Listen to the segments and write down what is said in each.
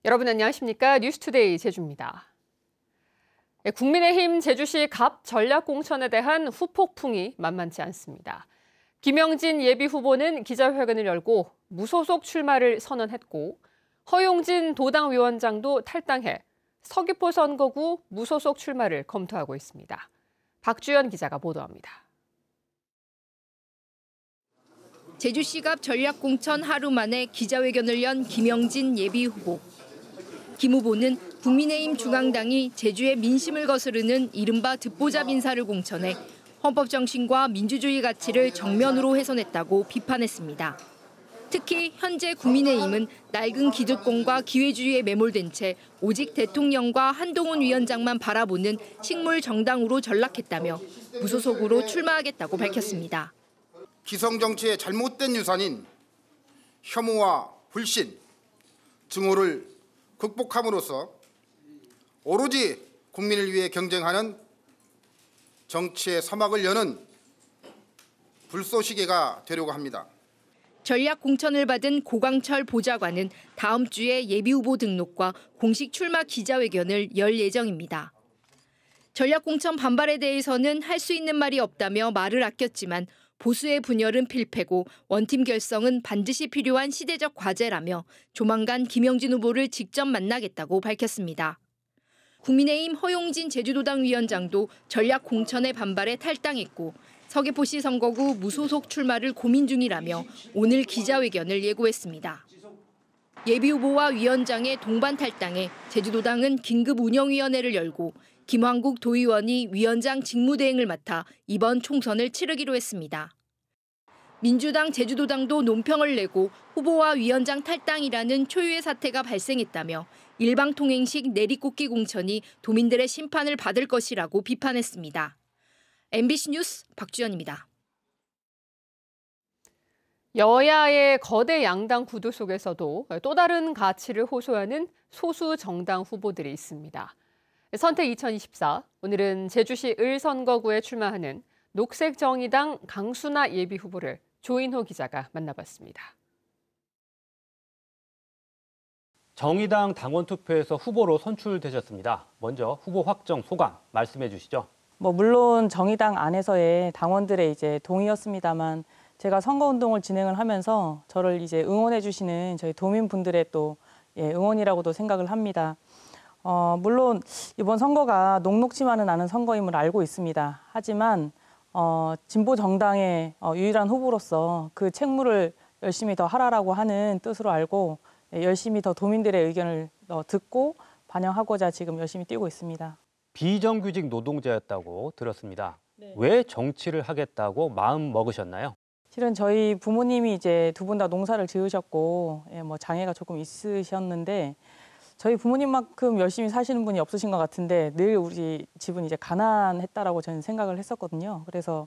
여러분 안녕하십니까? 뉴스투데이 제주입니다. 국민의힘 제주시 갑 전략공천에 대한 후폭풍이 만만치 않습니다. 김영진 예비후보는 기자회견을 열고 무소속 출마를 선언했고 허용진 도당위원장도 탈당해 서귀포 선거구 무소속 출마를 검토하고 있습니다. 박주연 기자가 보도합니다. 제주시 갑 전략공천 하루 만에 기자회견을 연 김영진 예비후보. 김 후보는 국민의힘 중앙당이 제주의 민심을 거스르는 이른바 듣보잡 인사를 공천해 헌법 정신과 민주주의 가치를 정면으로 훼손했다고 비판했습니다. 특히 현재 국민의힘은 낡은 기득권과 기회주의에 매몰된 채 오직 대통령과 한동훈 위원장만 바라보는 식물 정당으로 전락했다며 무소속으로 출마하겠다고 밝혔습니다. 기성 정치의 잘못된 유산인 혐오와 불신, 증오를 극복함으로써 오로지 국민을 위해 경쟁하는 정치의 서막을 여는 불쏘시개가 되려고 합니다. 전략 공천을 받은 고광철 보좌관은 다음 주에 예비후보 등록과 공식 출마 기자회견을 열 예정입니다. 전략 공천 반발에 대해서는 할 수 있는 말이 없다며 말을 아꼈지만 보수의 분열은 필패고 원팀 결성은 반드시 필요한 시대적 과제라며 조만간 김영진 후보를 직접 만나겠다고 밝혔습니다. 국민의힘 허용진 제주도당 위원장도 전략 공천의 반발에 탈당했고 서귀포시 선거구 무소속 출마를 고민 중이라며 오늘 기자회견을 예고했습니다. 예비후보와 위원장의 동반 탈당에 제주도당은 긴급운영위원회를 열고 김황국 도의원이 위원장 직무대행을 맡아 이번 총선을 치르기로 했습니다. 민주당 제주도당도 논평을 내고 후보와 위원장 탈당이라는 초유의 사태가 발생했다며 일방통행식 내리꽂기 공천이 도민들의 심판을 받을 것이라고 비판했습니다. MBC 뉴스 박주연입니다. 여야의 거대 양당 구도 속에서도 또 다른 가치를 호소하는 소수 정당 후보들이 있습니다. 선택 2024, 오늘은 제주시 을 선거구에 출마하는 녹색정의당 강순아 예비후보를 조인호 기자가 만나봤습니다. 정의당 당원 투표에서 후보로 선출되셨습니다. 먼저 후보 확정 소감 말씀해 주시죠. 물론 정의당 안에서의 당원들의 동의였습니다만 제가 선거운동을 진행을 하면서 저를 응원해 주시는 저희 도민분들의 또 응원이라고도 생각을 합니다. 물론 이번 선거가 녹록지만은 않은 선거임을 알고 있습니다. 하지만 진보 정당의 유일한 후보로서 그 책무를 열심히 더 하라라고 하는 뜻으로 알고 열심히 더 도민들의 의견을 듣고 반영하고자 지금 열심히 뛰고 있습니다. 비정규직 노동자였다고 들었습니다. 네. 왜 정치를 하겠다고 마음 먹으셨나요? 실은 저희 부모님이 두 분 다 농사를 지으셨고 장애가 조금 있으셨는데 저희 부모님만큼 열심히 사시는 분이 없으신 것 같은데 늘 우리 집은 가난했다라고 저는 생각을 했었거든요. 그래서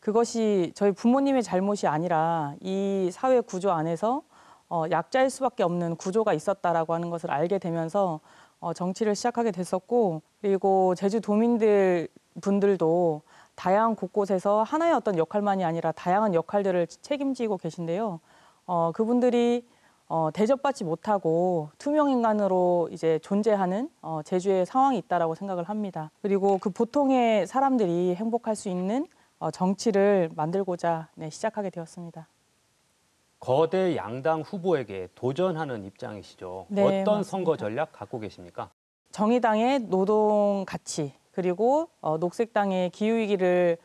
그것이 저희 부모님의 잘못이 아니라 이 사회 구조 안에서 약자일 수밖에 없는 구조가 있었다라고 하는 것을 알게 되면서 정치를 시작하게 됐었고, 그리고 제주 도민분들도 다양한 곳곳에서 하나의 어떤 역할만이 아니라 다양한 역할들을 책임지고 계신데요. 그분들이 대접받지 못하고 투명 인간으로 존재하는 제주의 상황이 있다라고 생각을 합니다. 그리고 그 보통의 사람들이 행복할 수 있는 정치를 만들고자 시작하게 되었습니다. 거대 양당 후보에게 도전하는 입장이시죠. 네, 어떤 맞습니다. 선거 전략 갖고 계십니까? 정의당의 노동 가치, 그리고 녹색당의 기후위기를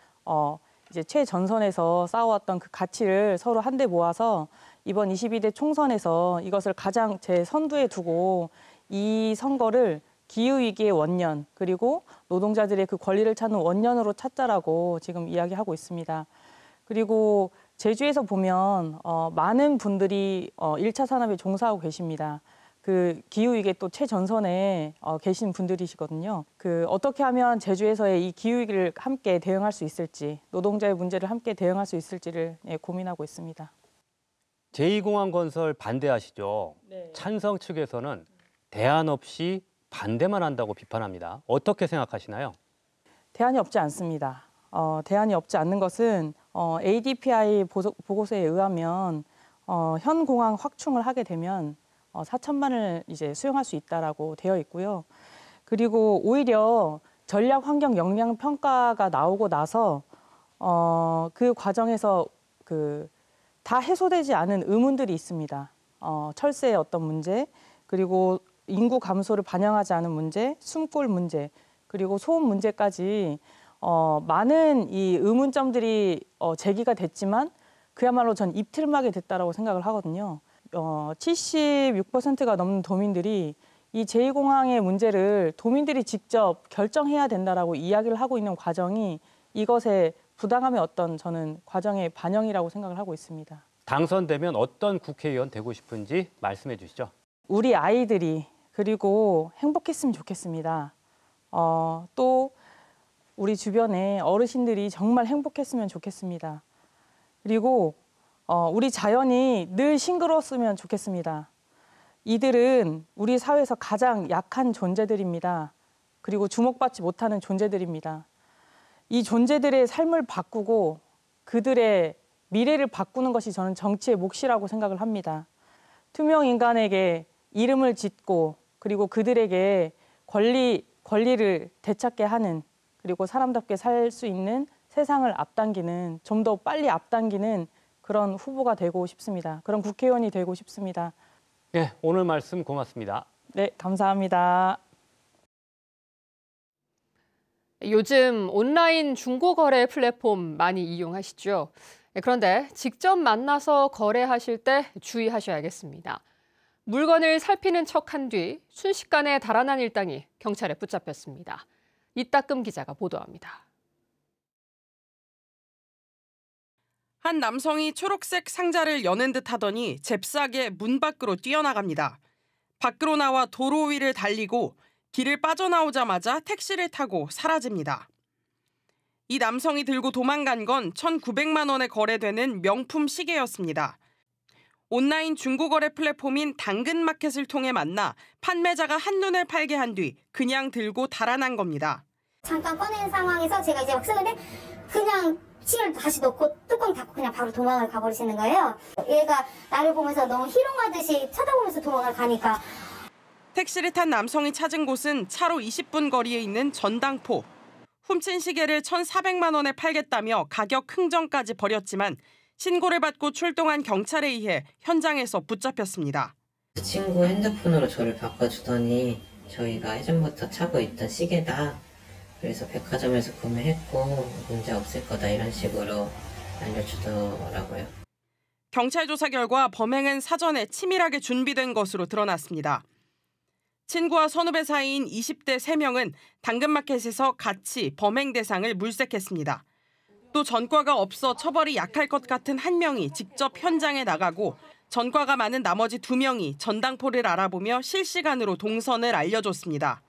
최전선에서 쌓아왔던 그 가치를 서로 한데 모아서 이번 22대 총선에서 이것을 가장 제 선두에 두고 이 선거를 기후위기의 원년, 그리고 노동자들의 그 권리를 찾는 원년으로 찾자라고 지금 이야기하고 있습니다. 그리고 제주에서 보면 많은 분들이 1차 산업에 종사하고 계십니다. 그 기후위기에 또 최전선에 계신 분들이시거든요. 어떻게 하면 제주에서의 이 기후위기를 함께 대응할 수 있을지, 노동자의 문제를 함께 대응할 수 있을지를 고민하고 있습니다. 제2공항 건설 반대하시죠. 네. 찬성 측에서는 대안 없이 반대만 한다고 비판합니다. 어떻게 생각하시나요? 대안이 없지 않습니다. 대안이 없지 않는 것은 ADPI 보고서에 의하면 현 공항 확충을 하게 되면 4천만 원을 이제 수용할 수 있다라고 되어 있고요. 그리고 오히려 전략 환경 영향 평가가 나오고 나서 그 과정에서 다 해소되지 않은 의문들이 있습니다. 철새의 어떤 문제, 그리고 인구 감소를 반영하지 않은 문제, 숨골 문제, 그리고 소음 문제까지 많은 이 의문점들이 제기가 됐지만 그야말로 전 입틀막이 됐다라고 생각을 하거든요. 76%가 넘는 도민들이 이 제2공항의 문제를 도민들이 직접 결정해야 된다라고 이야기를 하고 있는 과정이 이것의 부당함의 어떤 저는 과정의 반영이라고 생각을 하고 있습니다. 당선되면 어떤 국회의원 되고 싶은지 말씀해 주시죠. 우리 아이들이 그리고 행복했으면 좋겠습니다. 또 우리 주변에 어르신들이 정말 행복했으면 좋겠습니다. 그리고 우리 자연이 늘 싱그러웠으면 좋겠습니다. 이들은 우리 사회에서 가장 약한 존재들입니다. 그리고 주목받지 못하는 존재들입니다. 이 존재들의 삶을 바꾸고 그들의 미래를 바꾸는 것이 저는 정치의 몫이라고 생각을 합니다. 투명 인간에게 이름을 짓고 그리고 그들에게 권리를 되찾게 하는 그리고 사람답게 살 수 있는 세상을 앞당기는 좀 더 빨리 앞당기는 그런 후보가 되고 싶습니다. 그런 국회의원이 되고 싶습니다. 네, 오늘 말씀 고맙습니다. 네, 감사합니다. 요즘 온라인 중고거래 플랫폼 많이 이용하시죠? 그런데 직접 만나서 거래하실 때 주의하셔야겠습니다. 물건을 살피는 척한 뒤 순식간에 달아난 일당이 경찰에 붙잡혔습니다. 이따금 기자가 보도합니다. 한 남성이 초록색 상자를 여는 듯 하더니 잽싸게 문 밖으로 뛰어나갑니다. 밖으로 나와 도로 위를 달리고 길을 빠져나오자마자 택시를 타고 사라집니다. 이 남성이 들고 도망간 건 1,900만 원에 거래되는 명품 시계였습니다. 온라인 중고거래 플랫폼인 당근마켓을 통해 만나 판매자가 한눈에 팔게 한 뒤 그냥 들고 달아난 겁니다. 잠깐 꺼낸 상황에서 제가 이제 막 쓰는데 그냥 침을 다시 넣고 뚜껑 닫고 그냥 바로 도망을 가버리시는 거예요. 얘가 나를 보면서 너무 희롱하듯이 쳐다보면서 도망을 가니까. 택시를 탄 남성이 찾은 곳은 차로 20분 거리에 있는 전당포. 훔친 시계를 1,400만 원에 팔겠다며 가격 흥정까지 벌였지만 신고를 받고 출동한 경찰에 의해 현장에서 붙잡혔습니다. 친구 핸드폰으로 저를 바꿔주더니 저희가 예전부터 차고 있던 시계다. 그래서 백화점에서 구매했고 문제 없을 거다 이런 식으로 알려주더라고요. 경찰 조사 결과 범행은 사전에 치밀하게 준비된 것으로 드러났습니다. 친구와 선후배 사이인 20대 3명은 당근마켓에서 같이 범행 대상을 물색했습니다. 또 전과가 없어 처벌이 약할 것 같은 한 명이 직접 현장에 나가고 전과가 많은 나머지 2명이 전당포를 알아보며 실시간으로 동선을 알려줬습니다.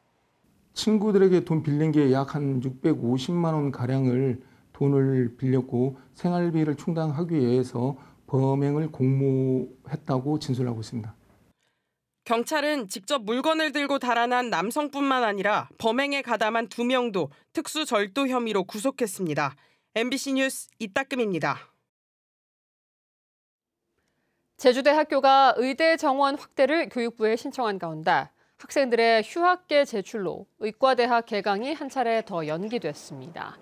친구들에게 돈 빌린 게 약 한 650만 원 가량을 돈을 빌렸고 생활비를 충당하기 위해서 범행을 공모했다고 진술하고 있습니다. 경찰은 직접 물건을 들고 달아난 남성뿐만 아니라 범행에 가담한 2명도 특수절도 혐의로 구속했습니다. MBC 뉴스 이따금입니다. 제주대 학교가 의대 정원 확대를 교육부에 신청한 가운데 학생들의 휴학계 제출로 의과대학 개강이 한 차례 더 연기됐습니다.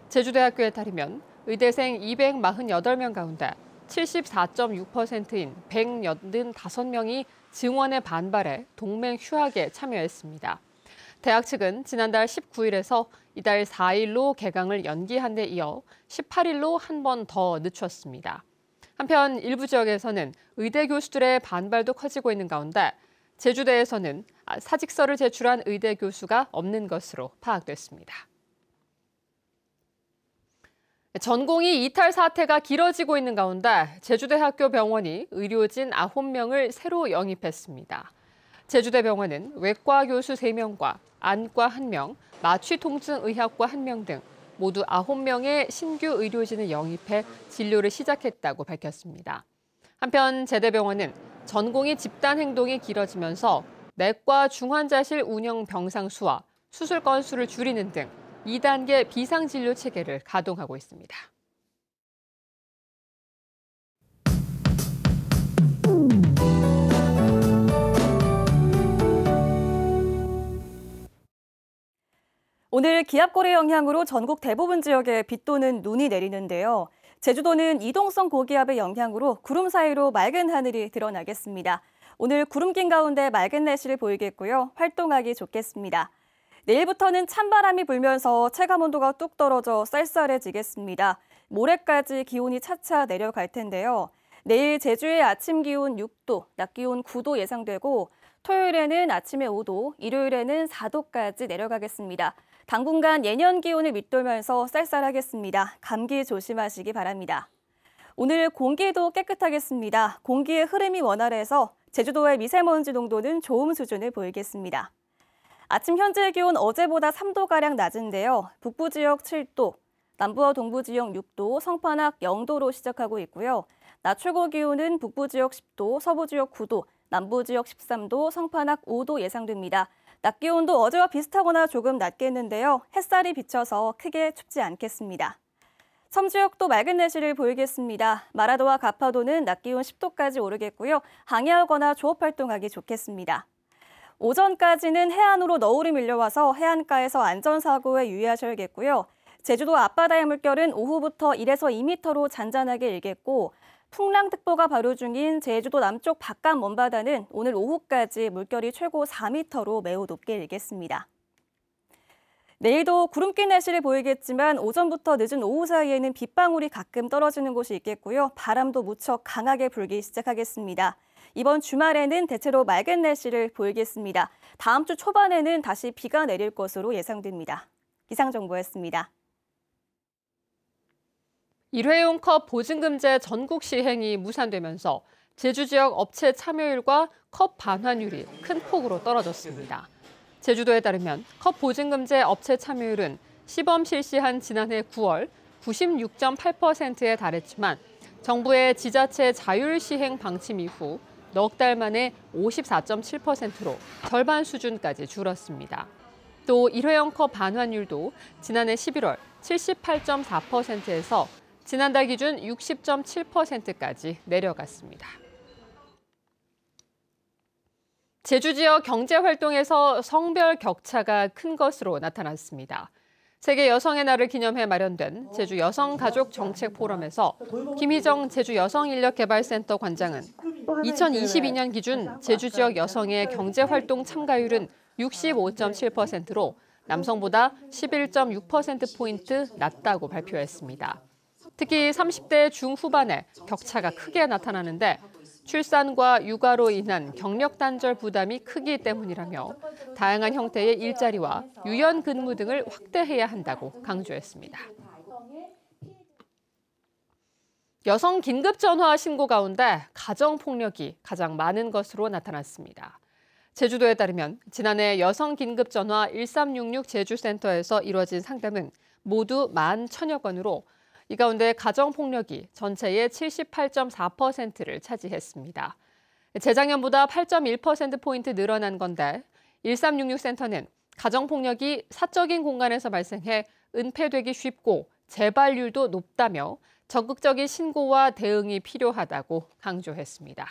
제주대학교에 따르면 의대생 248명 가운데 74.6%인 185명이 증원에 반발해 동맹 휴학에 참여했습니다. 대학 측은 지난달 19일에서 이달 4일로 개강을 연기한 데 이어 18일로 한 번 더 늦췄습니다. 한편 일부 지역에서는 의대 교수들의 반발도 커지고 있는 가운데 제주대에서는 사직서를 제출한 의대 교수가 없는 것으로 파악됐습니다. 전공의 이탈 사태가 길어지고 있는 가운데 제주대학교 병원이 의료진 9명을 새로 영입했습니다. 제주대병원은 외과 교수 3명과 안과 1명, 마취통증의학과 1명 등 모두 9명의 신규 의료진을 영입해 진료를 시작했다고 밝혔습니다. 한편 제대병원은 전공의 집단 행동이 길어지면서 내과 중환자실 운영 병상 수와 수술 건수를 줄이는 등 2단계 비상진료 체계를 가동하고 있습니다. 오늘 기압골의 영향으로 전국 대부분 지역에 비 또는 눈이 내리는데요. 제주도는 이동성 고기압의 영향으로 구름 사이로 맑은 하늘이 드러나겠습니다. 오늘 구름 낀 가운데 맑은 날씨를 보이겠고요. 활동하기 좋겠습니다. 내일부터는 찬바람이 불면서 체감온도가 뚝 떨어져 쌀쌀해지겠습니다. 모레까지 기온이 차차 내려갈 텐데요. 내일 제주의 아침 기온 6도, 낮 기온 9도 예상되고 토요일에는 아침에 5도, 일요일에는 4도까지 내려가겠습니다. 당분간 예년 기온을 밑돌면서 쌀쌀하겠습니다. 감기 조심하시기 바랍니다. 오늘 공기도 깨끗하겠습니다. 공기의 흐름이 원활해서 제주도의 미세먼지 농도는 좋음 수준을 보이겠습니다. 아침 현재 기온 어제보다 3도가량 낮은데요. 북부 지역 7도, 남부와 동부 지역 6도, 성판악 0도로 시작하고 있고요. 낮 최고 기온은 북부 지역 10도, 서부 지역 9도, 남부 지역 13도, 성판악 5도 예상됩니다. 낮 기온도 어제와 비슷하거나 조금 낮겠는데요. 햇살이 비쳐서 크게 춥지 않겠습니다. 섬 지역도 맑은 날씨를 보이겠습니다. 마라도와 가파도는 낮 기온 10도까지 오르겠고요. 항해하거나 조업 활동하기 좋겠습니다. 오전까지는 해안으로 너울이 밀려와서 해안가에서 안전사고에 유의하셔야겠고요. 제주도 앞바다의 물결은 오후부터 1에서 2m로 잔잔하게 일겠고 풍랑특보가 발효 중인 제주도 남쪽 바깥 먼바다는 오늘 오후까지 물결이 최고 4m로 매우 높게 일겠습니다. 내일도 구름 낀 날씨를 보이겠지만 오전부터 늦은 오후 사이에는 빗방울이 가끔 떨어지는 곳이 있겠고요. 바람도 무척 강하게 불기 시작하겠습니다. 이번 주말에는 대체로 맑은 날씨를 보이겠습니다. 다음 주 초반에는 다시 비가 내릴 것으로 예상됩니다. 기상정보였습니다. 일회용 컵 보증금제 전국 시행이 무산되면서 제주 지역 업체 참여율과 컵 반환율이 큰 폭으로 떨어졌습니다. 제주도에 따르면 컵 보증금제 업체 참여율은 시범 실시한 지난해 9월 96.8%에 달했지만 정부의 지자체 자율 시행 방침 이후 넉 달 만에 54.7%로 절반 수준까지 줄었습니다. 또 일회용 컵 반환율도 지난해 11월 78.4%에서 지난달 기준 60.7%까지 내려갔습니다. 제주 지역 경제활동에서 성별 격차가 큰 것으로 나타났습니다. 세계 여성의 날을 기념해 마련된 제주 여성가족정책포럼에서 김희정 제주여성인력개발센터 관장은 2022년 기준 제주 지역 여성의 경제활동 참가율은 65.7%로 남성보다 11.6%포인트 낮다고 발표했습니다. 특히 30대 중후반에 격차가 크게 나타나는데 출산과 육아로 인한 경력 단절 부담이 크기 때문이라며 다양한 형태의 일자리와 유연 근무 등을 확대해야 한다고 강조했습니다. 여성 긴급 전화 신고 가운데 가정폭력이 가장 많은 것으로 나타났습니다. 제주도에 따르면 지난해 여성 긴급 전화 1366 제주센터에서 이뤄진 상담은 모두 11,000여 건으로 이 가운데 가정폭력이 전체의 78.4%를 차지했습니다. 재작년보다 8.1%포인트 늘어난 건데 1366센터는 가정폭력이 사적인 공간에서 발생해 은폐되기 쉽고 재발률도 높다며 적극적인 신고와 대응이 필요하다고 강조했습니다.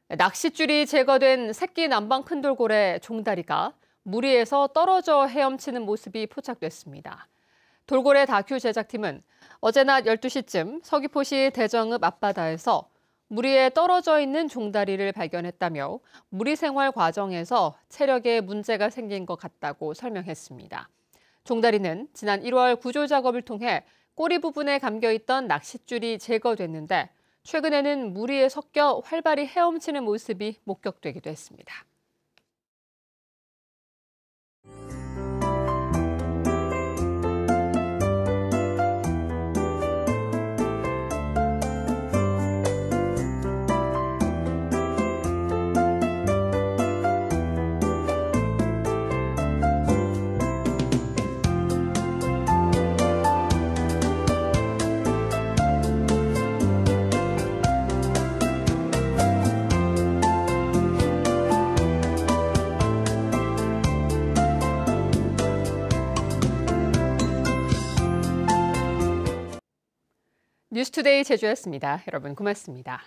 낚싯줄이 제거된 새끼 남방 큰돌고래 종다리가 무리에서 떨어져 헤엄치는 모습이 포착됐습니다. 돌고래 다큐 제작팀은 어제 낮 12시쯤 서귀포시 대정읍 앞바다에서 무리에 떨어져 있는 종다리를 발견했다며 무리 생활 과정에서 체력에 문제가 생긴 것 같다고 설명했습니다. 종다리는 지난 1월 구조 작업을 통해 꼬리 부분에 감겨있던 낚싯줄이 제거됐는데 최근에는 무리에 섞여 활발히 헤엄치는 모습이 목격되기도 했습니다. 뉴스투데이 제주였습니다. 여러분 고맙습니다.